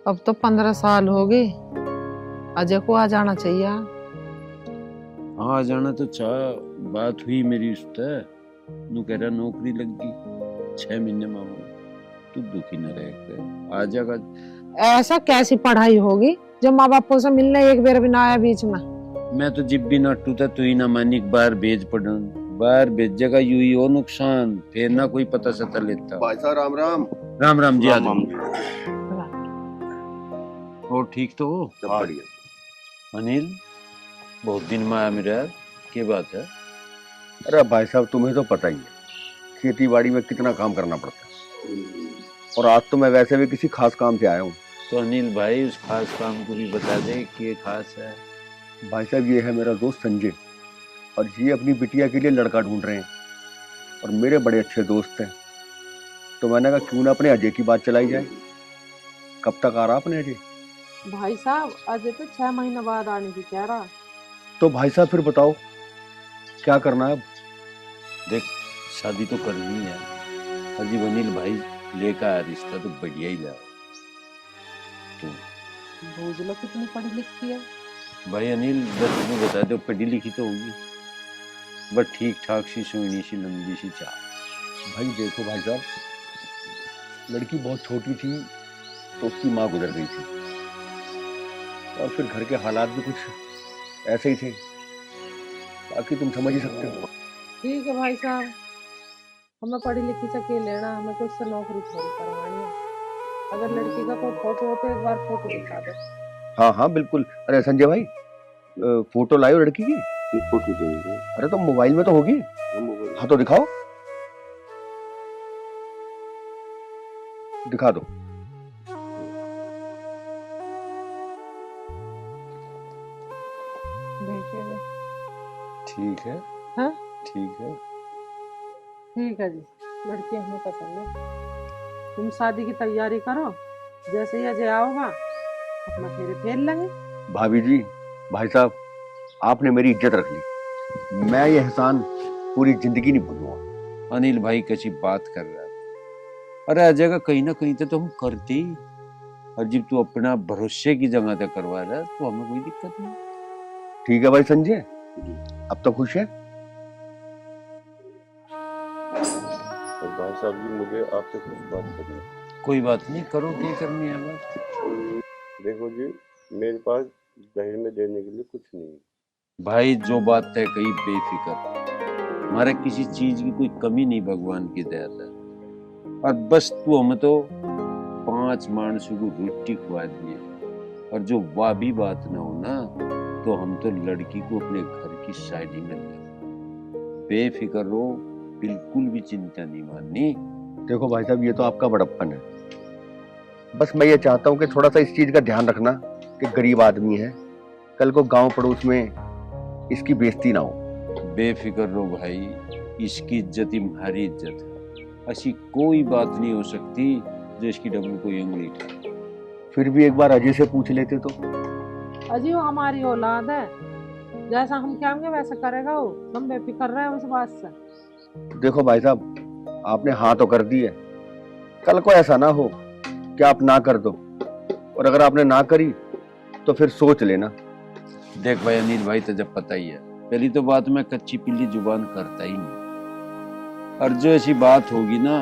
अब तो 15 साल हो गए। अजय को आ जाना चाहिए। हाँ आ जाना तो चाह। बात हुई मेरी उससे, नू कह रहा नौकरी लग गई 6 महीने में हो। तू दुखी न रह, आ जाएगा। ऐसा कैसी पढ़ाई होगी जब माँ बापों से मिलने एक बार भी ना आया बीच में। मैं तो जिब भी ना टूटा तू ही ना मानिक बाहर भेज पड़न। बाहर भेजेगा यू ही हो नुकसान, फिर ना कोई पता सता लेता। भाई साहब राम राम। राम राम जी। राम आज और ठीक तो हो? सब बढ़िया। अनिल बहुत दिन में आया मेरे यार, क्या बात है? अरे भाई साहब तुम्हें तो पता ही है खेती बाड़ी में कितना काम करना पड़ता है, और आज तो मैं वैसे भी किसी खास काम से आया हूँ। तो अनिल भाई उस खास काम को भी बता दे कि ये खास है। भाई साहब ये है मेरा दोस्त संजय, और ये अपनी बिटिया के लिए लड़का ढूंढ रहे हैं, और मेरे बड़े अच्छे दोस्त हैं। तो मैंने कहा क्यों ना अपने अजय की बात चलाई जाए। कब तक आ रहा अपने अजय? भाई साहब अजय तो 6 महीने बाद आने की कह रहा। तो भाई साहब फिर बताओ क्या करना है अब? देख शादी तो करनी है, अजीब अनिल भाई लेकर आया रिश्ता तो बढ़िया ही ला। तो भूज लो कितनी पढ़ी लिखी है। भाई अनिल बस तुम्हें बता दो पढ़ी लिखी तो होगी, बट ठीक ठाक सी सोनी सी लंबी सी चाह। भाई देखो भाई साहब, लड़की बहुत छोटी थी तो उसकी माँ गुजर गई थी, और फिर घर के हालात भी कुछ ऐसे ही थे, बाकी तुम समझ ही सकते हो। ठीक है भाई साहब, हमें पढ़ी लिखी से क्या लेना, हमें कुछ से नौकरी थोड़ी करवानी है। अगर लड़की का कोई फोटो हो तो एक बार फोटो दिखा दो। हाँ हाँ बिल्कुल। अरे संजय भाई, फोटो लाओ लड़की की। फोटो देंगे। अरे तो मोबाइल में तो होगी। हाँ तो दिखाओ, दिखा दो। ठीक है। हाँ ठीक है। ठीक है जी, लड़की हमें पसंद है। तुम शादी की तैयारी करो, जैसे ही अजय आओगा अपना फेरे फेर लेंगे। भाभी जी, भाई साहब, आपने मेरी इज्जत रख ली, मैं ये एहसान पूरी जिंदगी नहीं भूलूंगा। अनिल भाई कैसी बात कर रहा है? अरे अजय का कहीं ना कहीं तो हम करते ही, और जब तू अपना भरोसे की जगह तक करवा रहा है तो हमें कोई दिक्कत नहीं। ठीक है भाई संजय, अब तो खुश है? भाई साहब जी मुझे आपसे कुछ बात करनी है। कोई बात नहीं, करो क्या करनी है बात। देखो जी, मेरे पास दहेज में देने के लिए कुछ नहीं है। भाई जो बात तय कही बेफिक्र, हमारे किसी चीज की कोई कमी नहीं भगवान की दया से। और बस तू हमें तो 5 मानसों को रोटी खुआ दिए, और जो वाह भी बात ना हो ना तो हम तो लड़की को अपने घर की शादी में ले। बेफिक्र रहो, बिल्कुल भी चिंता नहीं माननी। देखो भाई साहब ये तो आपका बड़प्पन है, बस मैं ये चाहता हूँ कि थोड़ा सा इस चीज का ध्यान रखना कि गरीब आदमी है, कल को गांव पड़ोस में इसकी बेइज्जती ना हो। बेफिक्र रहो भाई, इसकी इज्जत ही हमारी इज्जत है। ऐसी कोई बात नहीं हो सकती जो इसकी डब्बू कोई उंगली उठाए। फिर भी एक बार अजय से पूछ लेते तो। अजय वो हमारी औलाद है, जैसा हम कहेंगे वैसा करेगा वो। हम बेफिक्र रहे उस बात से। देखो भाई साहब, आपने हाँ तो कर दी है, कल को ऐसा ना हो कि आप ना कर दो, और अगर आपने ना करी तो फिर सोच लेना। देख भाई अनिल भाई तो जब पता ही है, पहली तो बात मैं कच्ची पिल्ली जुबान करता ही नहीं, और जो ऐसी बात होगी ना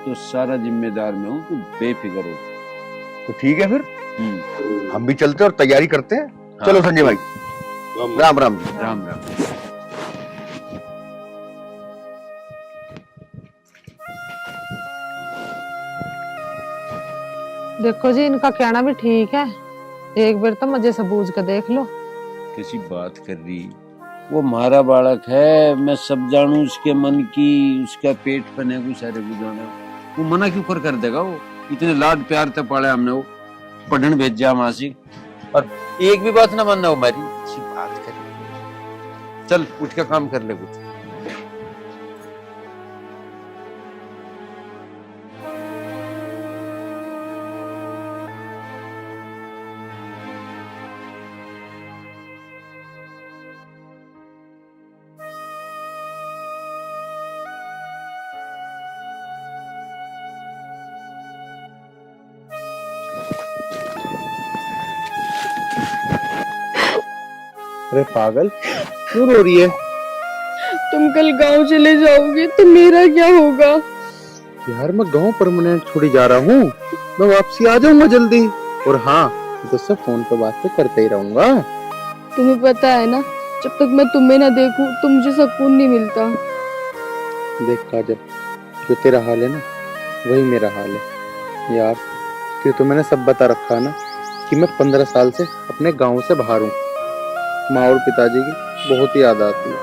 तो सारा जिम्मेदार मैं हूँ, तू बेफिक्र हो। तो ठीक है फिर हम भी चलते और तैयारी करते हैं। हाँ। चलो संजय भाई, राम राम। राम राम। देखो जी इनका कहना भी ठीक है, एक बार तो मजे से बूझ के देख लो। कैसी बात कर रही, वो हमारा बालक है, मैं सब जानू उसके मन की, उसका पेट पने को सारे बुझाना। वो मना क्यों कर देगा? वो इतने लाड प्यार से पाले हमने, वो पढ़न भेजा मासी, और एक भी बात ना मानना हो हमारी। ऐसी बात कर, चल उठ के काम कर ले कुछ। अरे पागल, क्यों रो रही है? तुम कल गांव चले जाओगे तो मेरा क्या होगा? यार मैं गांव परमानेंट छोड़ी जा रहा हूँ, मैं वापसी आ जाऊंगा जल्दी। और हाँ, तुझसे फोन पे बात तो करते ही रहूंगा। तुम्हें पता है ना, जब तक मैं तुम्हें ना देखूं तो मुझे सुकून नहीं मिलता। देख काजल, जो तेरा हाल है ना वही मेरा हाल है यार। क्यों तो मैंने सब बता रखा है ना कि मैं 15 साल से अपने गांव से बाहर हूँ। माँ और पिताजी की बहुत ही याद आती है।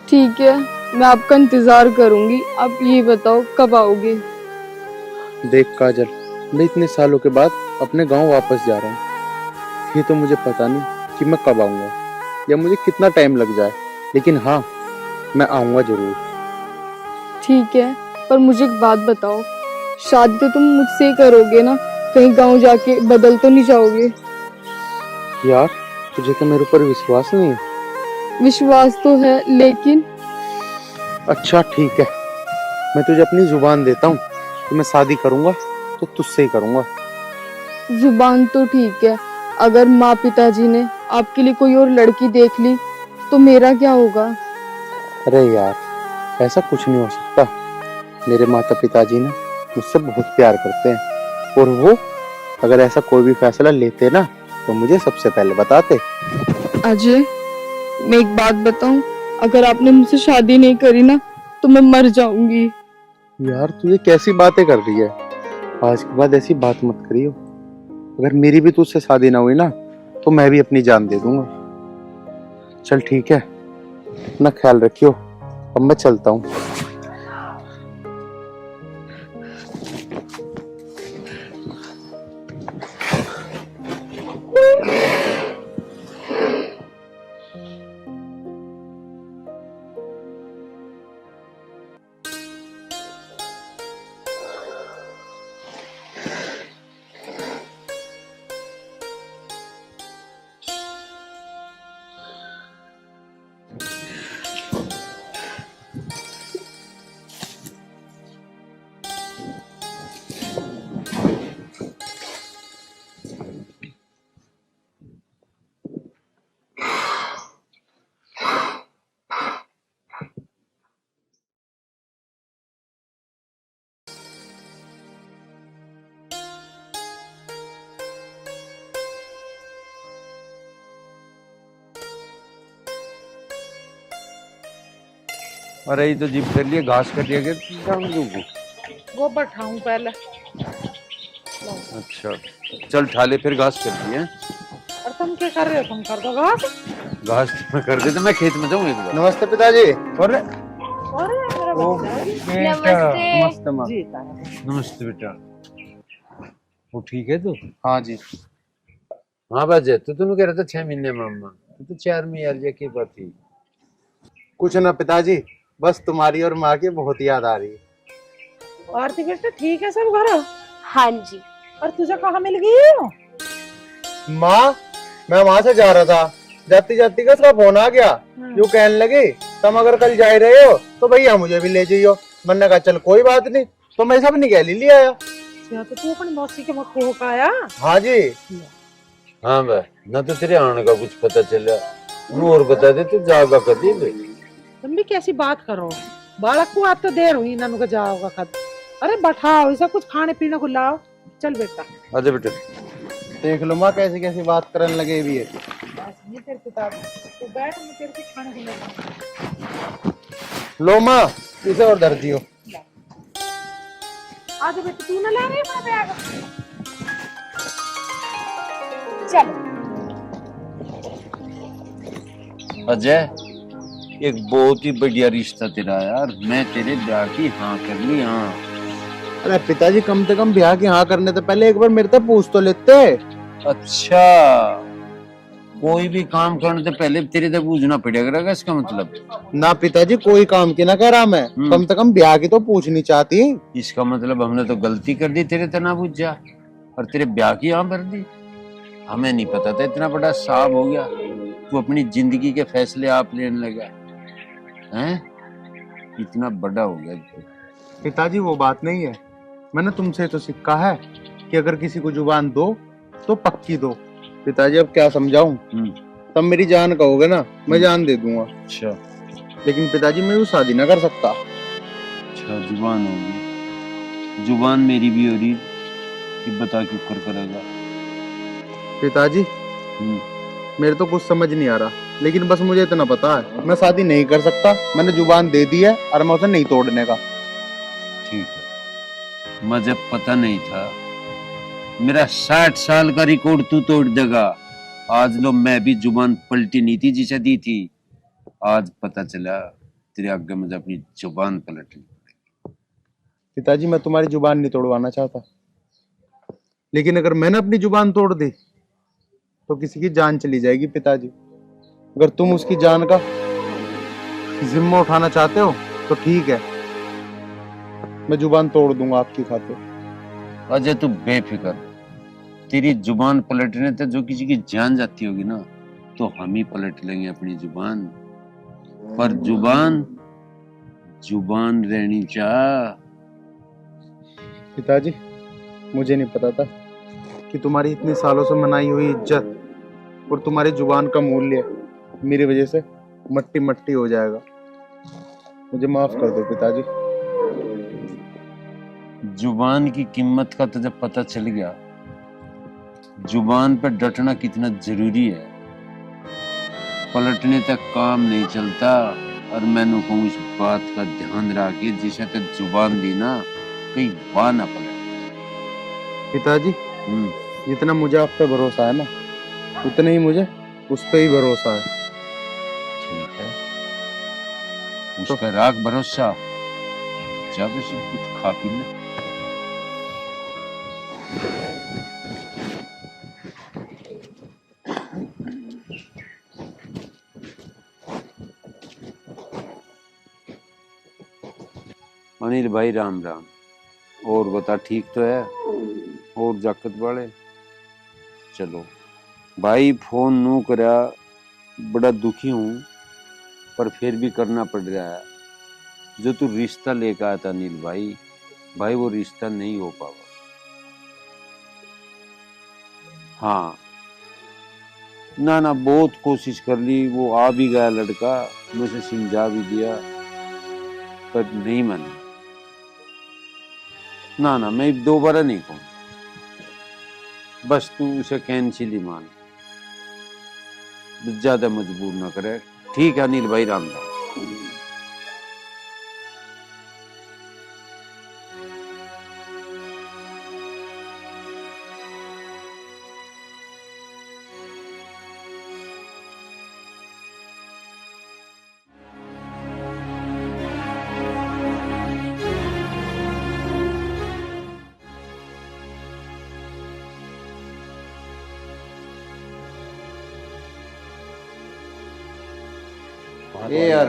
ठीक है, मैं आपका इंतजार करूंगी। आप ये बताओ कब आओगे? देख काजल, मैं इतने सालों के बाद अपने गांव वापस जा रहा हूँ। ये तो मुझे पता नहीं कि मैं कब आऊंगा या मुझे कितना टाइम लग जाए, लेकिन हाँ, मैं आऊंगा जरूर। ठीक है, पर मुझे एक बात बताओ, शादी तो तुम मुझसे ही करोगे ना? कहीं गांव जाके बदल तो नहीं जाओगे? यार तुझे क्या मेरे ऊपर विश्वास नहीं है? विश्वास तो है, लेकिन अच्छा ठीक है, मैं तुझे अपनी जुबान देता हूँ कि मैं शादी करूंगा तो तुझसे ही करूंगा। जुबान तो ठीक है, अगर माँ पिताजी ने आपके लिए कोई और लड़की देख ली तो मेरा क्या होगा? अरे यार, ऐसा कुछ नहीं हो सकता। मेरे माता पिताजी ने मुझसे बहुत प्यार करते हैं, और वो अगर ऐसा कोई भी फैसला लेते ना तो मुझे सबसे पहले बताते। अजय, मैं एक बात बताऊं, अगर आपने मुझसे शादी नहीं करी ना तो मैं मर जाऊंगी। यार तू ये कैसी बातें कर रही है? आज के बाद ऐसी बात मत करियो। अगर मेरी भी तुझसे शादी ना हुई ना तो मैं भी अपनी जान दे दूंगा। चल ठीक है, अपना ख्याल रखियो, अब मैं चलता हूँ। अरे ये तो जिप कर लिए, घास कर लिया गया। वो बैठाऊं पहले। अच्छा चल ठाले, फिर घास कर दिए। और तुम क्या कर रहे हो? तुम कर दो घास। घास मैं कर दे तो मैं खेत में जाऊँ एक बार। नमस्ते पिताजी। अरे मेरा बच्चा। नमस्ते माँ। जी तारा। नमस्ते बेटा। वो ठीक है तू? हाँ जी। हाँ बाजे, तू कह रहा था 6 महीने में अम्मा, तू तो 4 में यार, ये की बात थी? कुछ ना पिताजी, बस तुम्हारी और माँ की बहुत याद आ रही है। आरती बेटा ठीक है सब घर? हाँ जी। और तुझे कहाँ मिल गई हो? माँ, मैं वहां से जा रहा था, जाती जाती का उसका फोन आ गया। यूं कहने लगे, तुम अगर कल जा रहे हो तो भैया मुझे भी ले जाइयो। मैंने कहा चल कोई बात नहीं, तो मैं सब निकाल ले आया। तो तू अपनी मौसी के मुख को होकाया? हाँ जी। हाँ भाई, ना तो तेरे आने का कुछ पता चला, और बता दे तू जाएगा कभी भी? तुम भी कैसी बात करो, बालक को आज तो देर हुई, नानू का जाओगा कद। अरे बैठाओ, ऐसा कुछ खाने पीने को लाओ। चल बेटा। आजा बेटा। देख लो माँ कैसी कैसी बात करने लगे भी है। ये तेरे पिता, तू बैठ, मैं तेरे से खाने को लेकर। लो माँ, इसे और धर दियो। आजा बेटा, तू ना ले रही अपना बैग? चल। अजय, एक बहुत ही बढ़िया रिश्ता तेरा यार, मैं तेरे ब्याह की हाँ कर ली। हाँ अरे पिताजी, कम से कम ब्याह की हाँ करने से पहले एक बार मेरे से पूछ तो लेते। अच्छा, कोई भी काम करने से पहले तेरे से पूछना पड़ेगा, इसका मतलब? ना पिताजी, कोई काम की ना करा मैं, कम से कम ब्याह की तो पूछनी चाहती। इसका मतलब हमने तो गलती कर दी, तेरे से ना पूछ जा और तेरे ब्याह की हाँ भर दी। हमें नहीं पता था इतना बड़ा साहब हो गया, तू अपनी जिंदगी के फैसले आप लेने लगा हैं, इतना बड़ा हो गया। पिताजी वो बात नहीं है, मैंने तुमसे तो सीखा है कि अगर किसी को जुबान दो तो पक्की दो। पिताजी अब क्या समझाऊं? तब मेरी जान कहोगे ना, मैं जान दे दूंगा। अच्छा लेकिन पिताजी मैं वो शादी ना कर सकता। अच्छा, जुबान होगी, जुबान मेरी भी हो रही कि बता क्यों कर करेगा। पिताजी हम्म, मेरे तो कुछ समझ नहीं आ रहा, लेकिन बस मुझे इतना पता है मैं शादी नहीं कर सकता। मैंने जुबान दे दी है और मैं उसे नहीं तोड़ने का। ठीक है, मुझे पता नहीं था। मेरा 60 साल का रिकॉर्ड तू तोड़ देगा। आज लो, मैं भी जुबान पलटी नहीं थी जिसे दी थी। आज पता चला तेरे आगे मुझे अपनी जुबान पलटनी। पिताजी मैं तुम्हारी जुबान नहीं तोड़वाना चाहता, लेकिन अगर मैंने अपनी जुबान तोड़ दी तो किसी की जान चली जाएगी। पिताजी अगर तुम उसकी जान का जिम्मा उठाना चाहते हो तो ठीक है, मैं जुबान तोड़ दूंगा आपकी खातिर। अजय तू बेफिक्र, तेरी जुबान पलटने तक जो किसी की जान जाती होगी ना, तो हम ही पलट लेंगे अपनी जुबान। पर जुबान जुबान रहनी चाह। पिताजी मुझे नहीं पता था कि तुम्हारी इतने सालों से मनाई हुई इज्जत और तुम्हारी जुबान का मूल्य मेरी वजह से मट्टी मट्टी हो जाएगा। मुझे माफ कर दो पिताजी। जुबान की कीमत का तुझे पता चल गया, जुबान पर डटना कितना जरूरी है। पलटने तक काम नहीं चलता। और मैंने कहूँ इस बात का ध्यान रखे, जिसे तक जुबान दी ना, कहीं वाह ना पलट। पिताजी जितना मुझे आप पे भरोसा है ना, उतना ही मुझे उस पे ही भरोसा है। ठीक है, उस पर राख भरोसा। जब से कुछ खा पी ले। अनिल भाई राम राम। और बता, ठीक तो है? और जाकत वाले चलो भाई, फोन नू करा, बड़ा दुखी हूं, पर फिर भी करना पड़ रहा है। जो तू रिश्ता लेकर आया था अनिल भाई, भाई वो रिश्ता नहीं हो पावा। हाँ ना ना, बहुत कोशिश कर ली, वो आ भी गया लड़का, मुझे समझा भी दिया, पर नहीं माना। ना ना, मैं दोबारा नहीं कहूँ। बस तू उसे कैंसिल ही मान, ज्यादा मजबूर ना करे। ठीक है अनिल भाई, राम राम। ए यार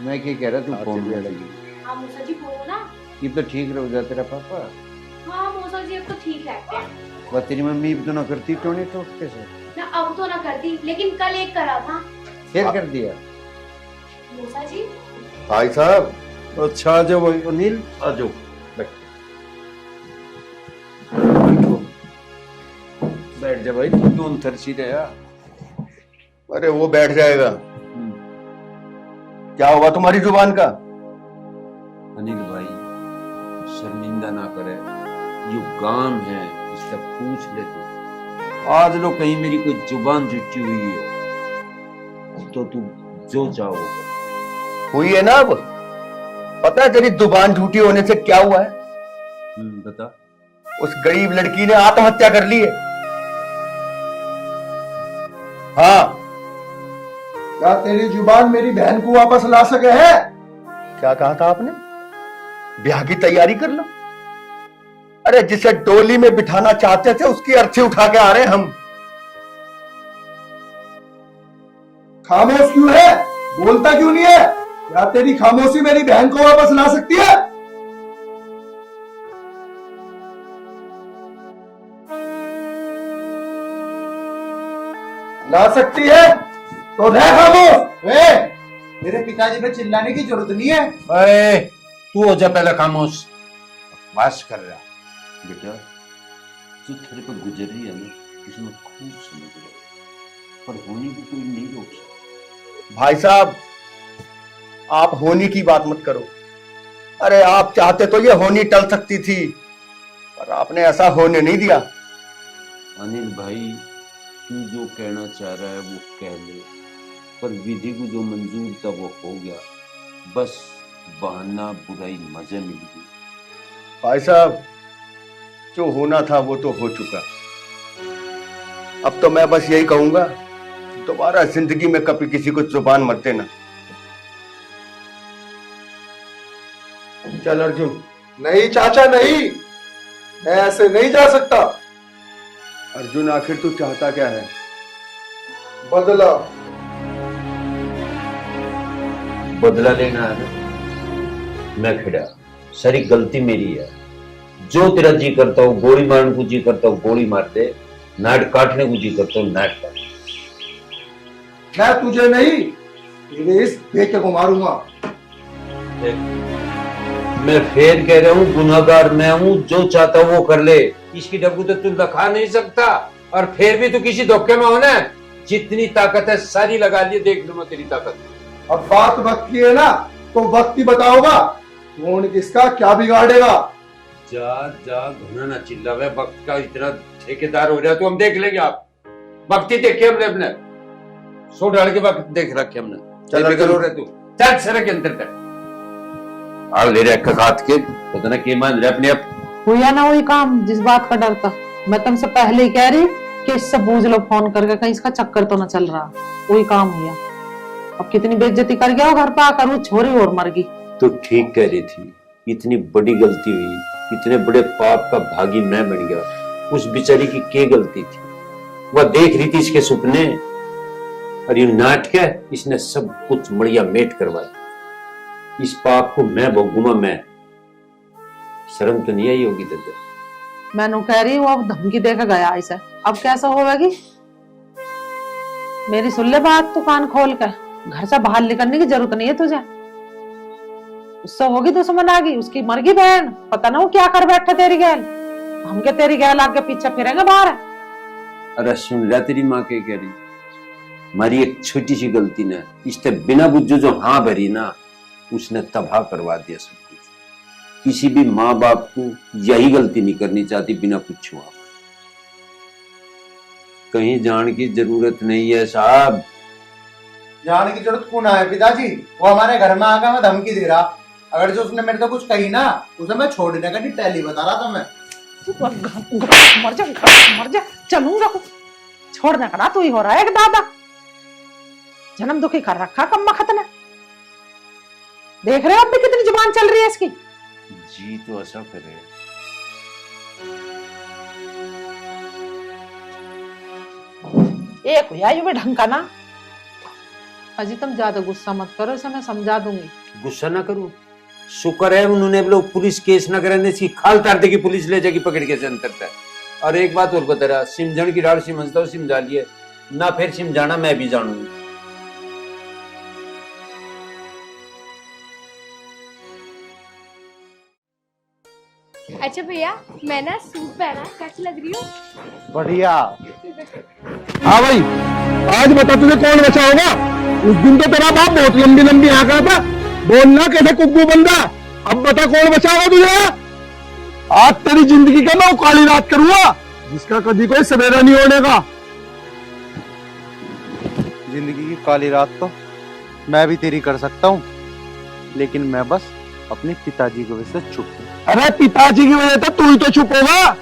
मैं क्या कह रहा, तू फोन में लगी। हाँ मौसा जी बोलो ना। ये तो ठीक रह जा तेरा पापा। हाँ मौसा जी अब तो ठीक रहते हैं। वह तेरी मम्मी भी तो ना करती टोने टोटके से। ना अब तो ना कर दी, लेकिन कल एक करा था। फिर कर दिया। मौसा जी भाई साहब, अच्छा आ जाओ अनिल, आ जाओ बैठ जा भाई, तू क्यों थरसी रहा? अरे वो बैठ जाएगा। क्या हुआ तुम्हारी जुबान का? अनिल भाई शर्मिंदा ना करे, यो गांव है, इससे पूछ ले तू। आज लो कहीं मेरी कोई जुबान झुटी हुई है तो तू जो चाहो हुई है ना। अब पता है तेरी जुबान झूठी होने से क्या हुआ है? बता। उस गरीब लड़की ने आत्महत्या कर ली है। हाँ, क्या तेरी जुबान मेरी बहन को वापस ला सके है? क्या कहा था आपने? ब्याह की तैयारी कर लो। अरे जिसे डोली में बिठाना चाहते थे उसकी अर्थी उठा के आ रहे हैं हम। खामोश क्यों है? बोलता क्यों नहीं है? क्या तेरी खामोशी मेरी बहन को वापस ला सकती है? ला सकती है तो रह खामोश। मेरे पिताजी पे चिल्लाने की जरूरत नहीं है। अरे तू हो जा पहले खामोश। बस कर रहा बेटा, जो तेरे पे गुजर रही है ना, इसमें खूब समझ रहा। पर होने को कोई नहीं रोक सकता। भाई साहब, आप होनी की बात मत करो। अरे आप चाहते तो ये होनी टल सकती थी, पर आपने ऐसा होने नहीं दिया। अनिल भाई, तू जो कहना चाह रहा है वो कह ले, पर विधि को जो मंजूर था वो हो गया। बस बहाना बुराई मजे मिल गई। भाई साहब, जो होना था वो तो हो चुका। अब तो मैं बस यही कहूंगा, दोबारा जिंदगी में कभी किसी को जुबान मत देना। चल अर्जुन। नहीं चाचा नहीं, मैं ऐसे नहीं जा सकता। अर्जुन, आखिर तू चाहता क्या है? बदला। बदला लेना है ना? मैं खड़ा, सारी गलती मेरी है। जो तेरा जी करता हूँ गोली मारने को जी करता हूँ गोली मार दे, नाट काटने को जी करता हूँ नाट काट। मैं तुझे नहीं, तेरे इस बेटे को मारूंगा। मैं फिर कह रहा हूँ, गुनाहगार मैं हूँ, जो चाहता हूँ वो कर ले। इसकी डब्बू तो तू लगा नहीं सकता, और फिर भी तू किसी धोखे में होना है। जितनी ताकत है सारी लगा लिए, देख लूंगा तेरी ताकत। अब बात वक्त की है ना, तो वक्त ही बताओगा कौन किसका क्या बिगाड़ेगा। जा जा, घुना ना चिल्ला। वक्त का इतना ठेकेदार हो रहा तो हम देख लेंगे। आप वक्त ही देखे हमने, अपने सो डाल के वक्त देख रखे हमने। चल चल रहे तू, चल सड़क के अंदर तक आ ले रहे हाथ के, पता ना क्या मान रहे अपने आप। हुआ ना वही काम जिस बात का डर था। मैं तुमसे पहले ही कह रही कि इससे पूछ लो फोन करके, कहीं इसका चक्कर तो ना चल रहा। वही काम हुआ। अब कितनी बेइज्जती कर गया घर पे आकर, वो छोरी और मर गई। तो ठीक कह रही थी, इतनी बड़ी गलती हुई, इतने बड़े पाप का भागी मैं बन गया। उस बेचारी की क्या गलती थी? वह देख रही थी इसके सपने, और ये नाटक इसने सब कुछ मड़िया मेट करवाया। इस पाप को मैं भोगूंगा। मैं शर्म तो नहीं आई होगी तुझे? मैंने कह रही वो अब धमकी देकर गया ऐसा, अब कैसा होगी? मेरी सुन ले बात, तू कान खोल कर। घर से बाहर निकलने की जरूरत नहीं है तुझे। उससे होगी दुश्मन आगी, उसकी मर गई बहन, पता ना वो क्या कर बैठा तेरी गैल। हम क्या तेरी गैल आगे पीछे फिरेंगे बाहर? अरे सुन ले, तेरी माँ के कह रही, हमारी एक छोटी सी गलती ने इसने बिना बुझे जो हाँ भरी ना, उसने तबाह करवा दिया सब कुछ। किसी भी माँ बाप को यही गलती नहीं करनी चाहती बिना पूछे। कहीं जान की जरूरत नहीं है साहब। जाने की जरूरत क्यों ना है पिताजी? वो हमारे घर में आकर मैं धमकी दे रहा। अगर जो उसने मेरे को कुछ कही ना, उसे मैं छोड़ने का नहीं टैली बता रहा था मैं। मर जा चलूंगा। छोड़ने का ना तू ही हो रहा है एक दादा। जन्म दुखी कर रखा कम्मा खतना। देख रहे हो अब भी कितनी जुबान चल रही है इसकी। जी तो ऐसा करे। एक हुआ ये भी ढंग का ना। अजी तुम ज्यादा गुस्सा मत करो, इसे मैं समझा दूंगी। गुस्सा ना करूं, शुक्र है उन्होंने लोग पुलिस केस ना करने, इसकी खाल तार देगी, पुलिस ले जाएगी पकड़ के अंतर तक। और एक बात और बता रहा, सिमझन की डाल समझता हूँ, सिमझा लिए ना, फिर सिमझाना मैं भी जानूंगी। अच्छा भैया, मैं ना सूट पहना, कैसी लग रही हूँ? बढ़िया। हाँ भाई, आज बता तुझे कौन बचाओगा? उस दिन तो तेरा बाप बहुत लंबी लंबी आंका था, बोलना कैसे कुब्बू बंदा। अब बता कौन बचाओगा तुझे? आज तेरी जिंदगी का मैं काली रात करूंगा, जिसका कभी कोई सवेरा नहीं होने का। जिंदगी की काली रात तो मैं भी तेरी कर सकता हूँ, लेकिन मैं बस अपने पिताजी की वजह से चुप हूँ। अरे पिताजी की वजह से तू ही तो चुप होगा,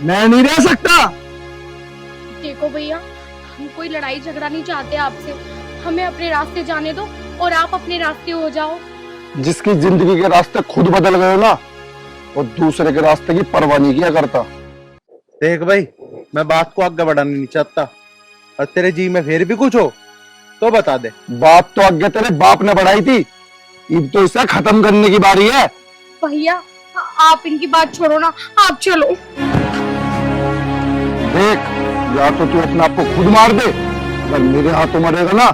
मैं नहीं रह सकता। देखो भैया, हम कोई लड़ाई झगड़ा नहीं चाहते आपसे। हमें अपने रास्ते जाने दो और आप अपने रास्ते हो जाओ। जिसकी जिंदगी के रास्ते खुद बदल गए ना, वो दूसरे के रास्ते की परवाह नहीं किया करता। देख भाई, मैं बात को आगे बढ़ाना नहीं चाहता, और तेरे जी में फिर भी कुछ हो तो बता दे। बात तो आगे तेरे बाप ने बढ़ाई थी, अब तो इसे खत्म करने की बारी है। भैया आप इनकी बात छोड़ो ना, आप चलो। देख, या तो तू अपने आप को खुद मार दे, अगर मेरे हाथों मरेगा ना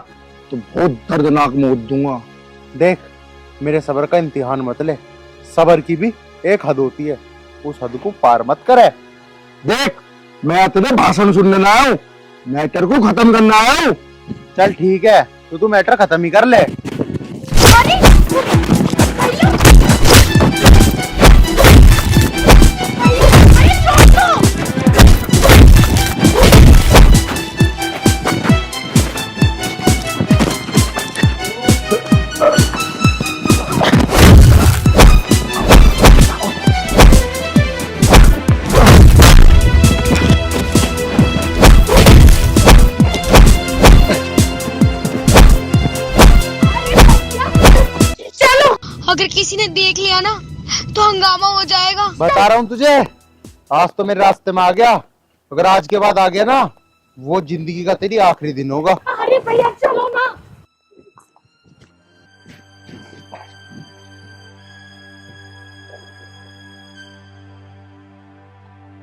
तो बहुत दर्दनाक मौत दूंगा। देख, मेरे सब्र का इम्तिहान मत ले, सब्र की भी एक हद होती है, उस हद को पार मत करे। देख, मैं तेरे भाषण सुनने ना आया हूं, मैटर को खत्म करना आया हूँ। चल ठीक है, तो तू मैटर खत्म ही कर ले। अरे भैया, अरे छोड़ दो। चलो, अगर किसी ने देख लिया ना तो हंगामा हो जाएगा। बता रहा हूँ तुझे, आज तो मेरे रास्ते में आ गया, अगर आज के बाद आ गया ना, वो जिंदगी का तेरी आखिरी दिन होगा। अरे भैया चलो ना।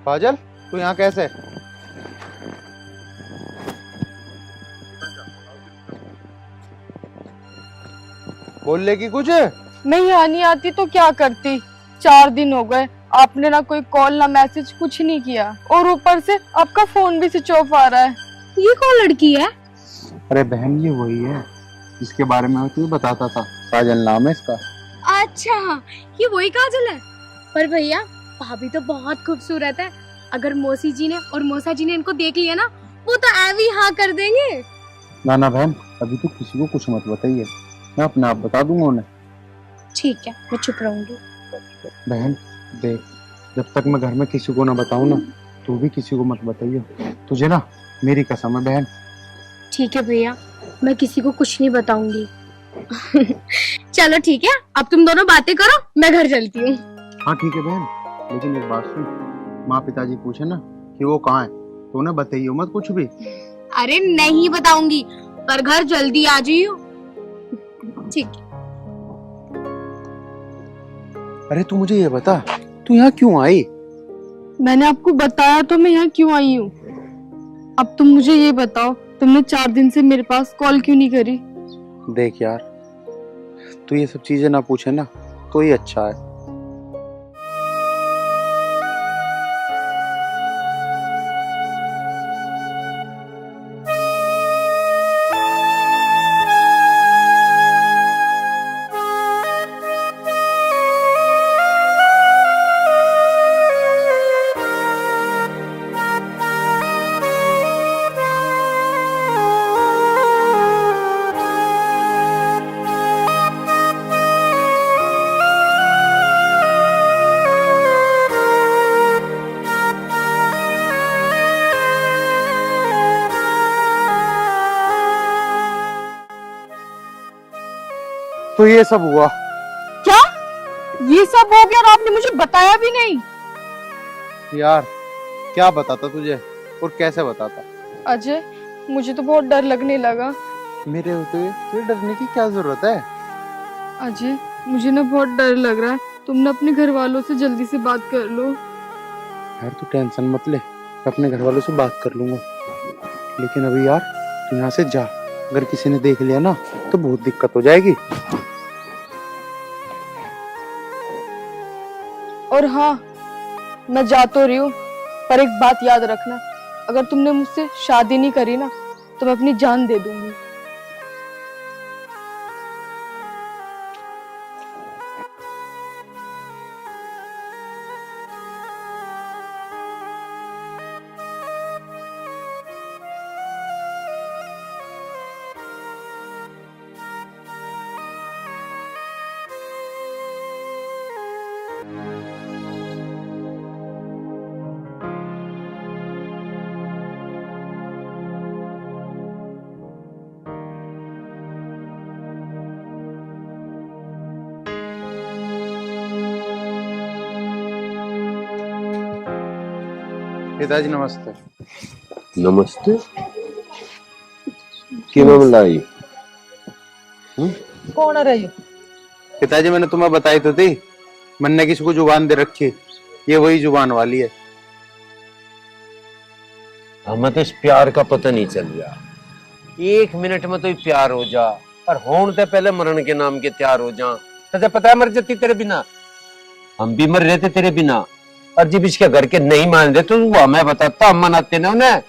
काजल, तू यहाँ कैसे? बोल लेगी कुछ? मैं यहाँ नहीं आती तो क्या करती? 4 दिन हो गए, आपने ना कोई कॉल ना मैसेज कुछ नहीं किया, और ऊपर से आपका फोन भी स्विच ऑफ आ रहा है। ये कौन लड़की है? अरे बहन, ये वही है जिसके बारे में मैं तुझे बताता था, काजल नाम है इसका। अच्छा, ये वही काजल है। पर भैया, भाभी तो बहुत खूबसूरत है। अगर मौसी जी ने और मौसा जी ने इनको देख लिया ना, वो तो ऐवी हाँ कर देंगे। ना ना बहन, अभी तो किसी को कुछ मत बताइए, मैं अपने आप बता दूंगा उन्हें। ठीक है, मैं चुप रहूंगी। बहन देख, जब तक मैं घर में किसी को ना बताऊं ना, तू भी किसी को मत बताइए, तुझे ना मेरी कसम है बहन। ठीक है भैया, मैं किसी को कुछ नहीं बताऊंगी। चलो ठीक है, अब तुम दोनों बातें करो, मैं घर चलती हूँ। हाँ ठीक है बहन, लेकिन एक बात सुन, माँ पिताजी पूछे ना कि वो कहाँ है तो उन्हें बताइए मत कुछ भी। अरे नहीं बताऊंगी, पर घर जल्दी आ जाइयो। ठीक है। अरे तू मुझे ये बता, तू यहाँ क्यों आई? मैंने आपको बताया तो मैं यहाँ क्यों आई हूँ। अब तुम मुझे ये बताओ, तुमने 4 दिन से मेरे पास कॉल क्यों नहीं करी? देख यार, तू ये सब चीजें ना पूछे ना तो ही अच्छा है। तो ये सब हुआ? क्या ये सब हो गया और आपने मुझे बताया भी नहीं? यार क्या बताता तुझे और कैसे बताता? अजय, मुझे तो बहुत डर लगने लगा। मेरे होते हुए तुझे डरने की क्या जरूरत है? अजय, मुझे ना बहुत डर लग रहा है, तुम ना अपने घर वालों से जल्दी से बात कर लो। यार तू टेंशन मत ले, मैं अपने घर वालों से बात कर लूंगा, लेकिन अभी यार तू यहाँ से जा, अगर किसी ने देख लिया ना तो बहुत दिक्कत हो जाएगी। और हाँ, मैं जा तो रही हूँ, पर एक बात याद रखना, अगर तुमने मुझसे शादी नहीं करी ना तो मैं अपनी जान दे दूंगी। पिताजी नमस्ते। नमस्ते। क्या मामला है? कौन है रही? पिताजी मैंने तुम्हें बताई तो थी, मैंने किसी को जुबान दे रखी, ये वही जुबान वाली है। हमें तो इस प्यार का पता नहीं चल रहा, 1 मिनट में तो ही प्यार हो जा, और होने से पहले मरण के नाम के तैयार हो जा। तुझे पता है मर जाती तेरे बिना, हम भी मर रहे थे तेरे बिना, और जब इसके घर के नहीं मान रहे तो वो हमें बताता, हम मनाते ना उन्हें।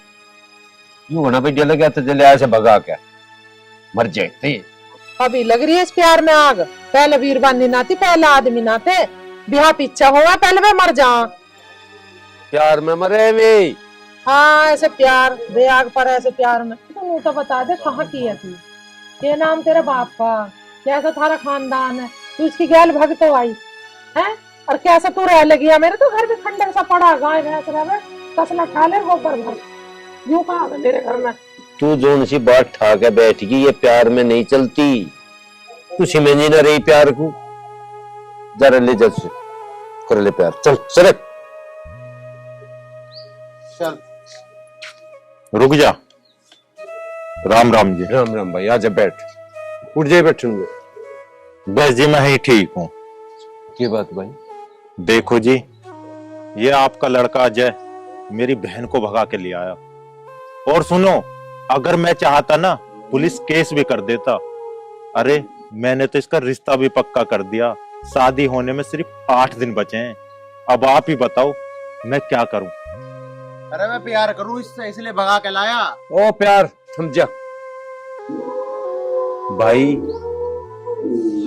यूं होना भाई डर लगा तो चले ऐसे भगा क्या मर जाते। अभी लग रही है इस प्यार में आग। पहले वीरबानी नाती, पहले आदमी नाते, ब्याह पीछा हुआ, पहले मैं मर जा। प्यार में मरे वे। हाँ ऐसे प्यार दे आग पर, ऐसे प्यार में तू तो बता दे कहाँ की है तू, क्या नाम तेरे बाप का, कैसा थारा खानदान है, तू इसकी गैल भग तो आई है, और कैसा तू रह लगी। मेरे तो घर भी खंडर सा पड़ा, गाय भैंस रहे कसला खा ले गोबर भर, यूं कहा मेरे घर में। तू जोन सी बात ठा के बैठ गई, ये प्यार में नहीं चलती। तू समझ ना रही प्यार को। जरा ले जा कर ले प्यार, चल चल चल रुक जा। राम राम जी। राम राम भाई, आजा बैठ, उठ जाए बैठूंगे। बस जी मैं ही ठीक हूँ। क्या बात भाई? देखो जी, ये आपका लड़का अजय मेरी बहन को भगा के ले आया। और सुनो, अगर मैं चाहता ना पुलिस केस भी कर देता। अरे मैंने तो इसका रिश्ता भी पक्का कर दिया, शादी होने में सिर्फ 8 दिन बचे हैं। अब आप ही बताओ मैं क्या करूं? अरे मैं प्यार करूं इससे, इसलिए भगा के लाया। ओ प्यार समझा भाई,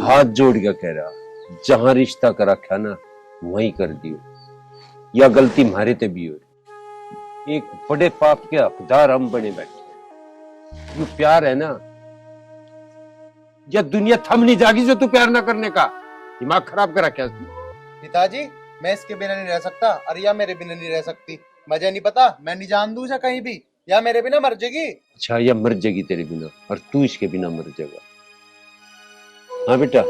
हाथ जोड़ के कह रहा, जहां रिश्ता कर रखा ना वहीं कर दियो, या गलती हमारे ते भी हो। एक बड़े पाप के हकदार हम बने बैठे। ये प्यार है ना, या दुनिया थम नहीं जागी जो तू प्यार ना करने का। दिमाग खराब कर रखा है। पिताजी मैं इसके बिना नहीं रह सकता, और या मेरे बिना नहीं रह सकती। मुझे नहीं पता, मैं नहीं जान दूं इसे कहीं भी, या मेरे बिना मर जाएगी। अच्छा, या मर जाएगी तेरे बिना, और तू इसके बिना मर जाएगा। हाँ बेटा,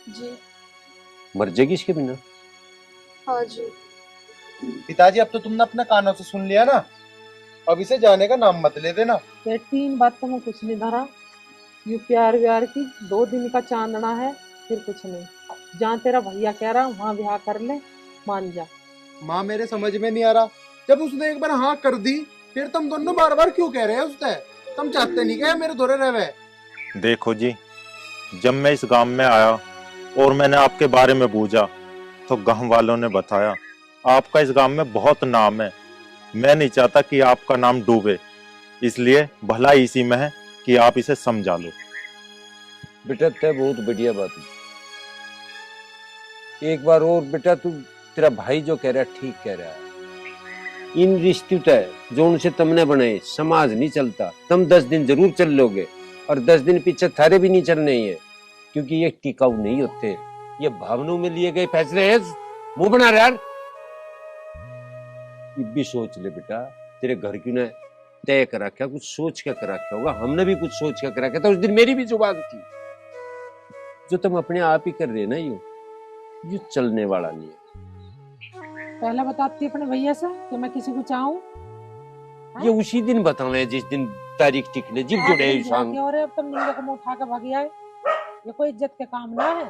जी मर जाएगी इसके बिना। हाँ जी। पिताजी अब तो तुमने अपने कानों से सुन लिया ना, अब इसे जाने का नाम मत ले देना। ये 3 बात तो मैं कुछ नहीं धरा, यू प्यार व्यार की 2 दिन का चांदना है, फिर कुछ नहीं। जहाँ तेरा भैया कह रहा वहाँ ब्याह कर ले, मान जा। माँ मेरे समझ में नहीं आ रहा, जब उसने एक बार हाँ कर दी, फिर तुम दोनों बार बार क्यों कह रहे हैं उससे? तुम चाहते नहीं क्या मेरे दोरे रहे? देखो जी, जब मैं इस गांव में आया और मैंने आपके बारे में पूछा तो गांव वालों ने बताया आपका इस गांव में बहुत नाम है। मैं नहीं चाहता कि आपका नाम डूबे, इसलिए भला इसी में है कि आप इसे समझा लो। बेटा तय बहुत बढ़िया बात है। एक बार और बेटा, तू तेरा भाई जो कह रहा है ठीक कह रहा है। इन रिश्ते तय जो उनसे तुमने बनाए, समाज नहीं चलता। तुम 10 दिन जरूर चल लोगे, और 10 दिन पीछे थारे भी नहीं चलने ही है, क्योंकि ये टिकाऊ नहीं होते। ये भावनाओं में लिए गए फैसले हैं। मुंह बना रहा यार। ये भी सोच ले बेटा, तेरे घर क्यों ना तय करा क्या, कुछ सोच के करा क्या होगा। हमने भी कुछ सोच के करा क्या था। उस दिन मेरी भी जुबान थी। जो तुम अपने आप ही कर रहे ना, यू चलने वाला नहीं है। पहले बताती अपने भैया से कि मैं किसी को चाहूँ। ये उसी दिन बताना जिस दिन तारीख टिकने, जिब जुड़े इंसान। और अब तुम निंगे को मुंह उठा के भागी आए, ये कोई इज्जत के काम ना है।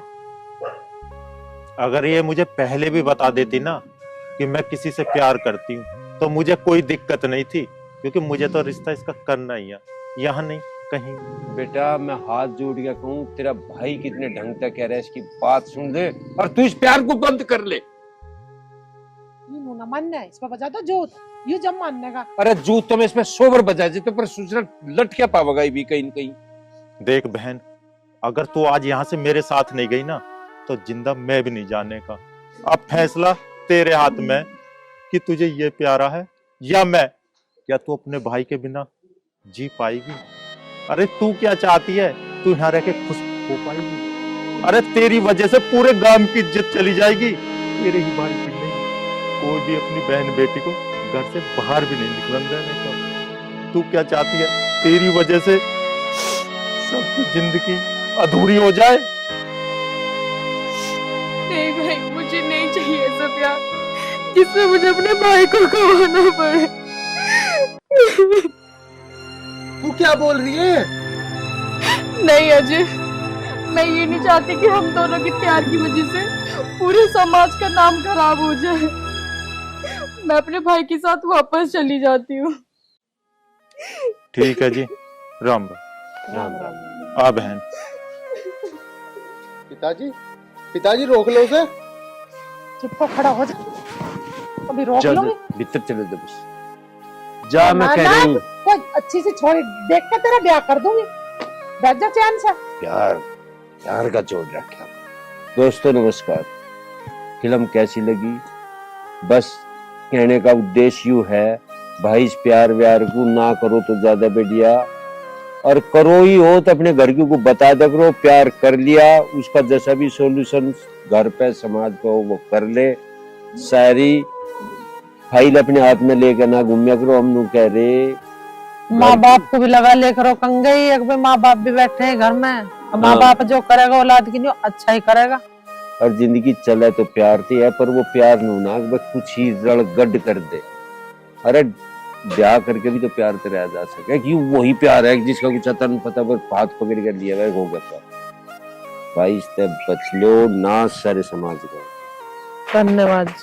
अगर ये मुझे पहले भी बता देती ना कि मैं किसी से प्यार करती हूँ, तो मुझे कोई दिक्कत नहीं थी, क्योंकि मुझे तो रिश्ता इसका करना ही है, यहाँ नहीं कहीं। बेटा मैं हाथ जोड़ के कहूँ, तेरा भाई कितने ढंग से कह रहा है, इसकी बात सुन ले और तू इस प्यार को बंद कर ले। यूं ना मानना है, इस पर बजा दो जोत, यू जब मानने का। अरे जूत तो मैं इसमें सोबर बजा देते, पर सूचना लट क्या पावेगा भी कहीं न कहीं। देख बहन, अगर तू आज यहाँ से मेरे साथ नहीं गई ना, तो जिंदा मैं भी नहीं जाने का। अब फैसला तेरे हाथ में कि तुझे ये प्यारा है या मैं। क्या तू अपने भाई के बिना जी पाएगी? अरे तू क्या चाहती है, तू यहाँ रह के खुश हो पाएगी? अरे तेरी वजह से पूरे गांव की इज्जत चली जाएगी। तेरे ही भाई की नहीं, कोई भी अपनी बहन बेटी को घर से बाहर भी नहीं निकलन देने का। तू क्या चाहती है, तेरी वजह से सबकी जिंदगी अधूरी हो जाए? नहीं भाई, मुझे नहीं चाहिए ऐसा प्यार जिसमें मुझे अपने भाई को गंवाना पड़े। तू क्या बोल रही है? नहीं अजय, मैं ये नहीं चाहती कि हम दोनों के प्यार की वजह से पूरे समाज का नाम खराब हो जाए। मैं अपने भाई के साथ वापस चली जाती हूँ। ठीक है जी, राम राम। राम राम। आ बहन। पिताजी, पिताजी रोक लो उसे। चुप हो, खड़ा हो जा, अभी रोक चल लो। भीतर चले दे बस। जा, मैं कह रही हूँ। कोई अच्छी सी छोरी देख के तेरा ब्याह कर दूंगी, बैठ जा चैन से। प्यार प्यार का जोड़ रखा। दोस्तों नमस्कार। फिल्म कैसी लगी? बस कहने का उद्देश्य यूं है, भाई इस प्यार व्यार को ना करो तो ज्यादा बढ़िया, और करो ही हो तो अपने घर को बता दे करो। प्यार कर लिया, उसका जैसा भी सॉल्यूशन घर पे समाज पे हो वो कर ले। सारी फाइल अपने हाथ में लेकर ना घूमिया करो। हम लोग कह रहे माँ बाप को भी लगा ले करो कंगे, एक भी माँ बाप भी बैठे हैं घर में, माँ हाँ। बाप जो करेगा औलाद की नहीं अच्छा ही करेगा। और जिंदगी चले तो प्यार थी है, पर वो प्यार नो ना बस कुछ ही रड़गड कर दे। अरे ब्याह करके भी तो प्यार तो रह जा सके, क्यों वही प्यार है जिसका कुछ अता नहीं पता, पर हाथ पकड़ कर लिया वह हो गया। भाई इससे बच लो ना सारे समाज का। धन्यवाद।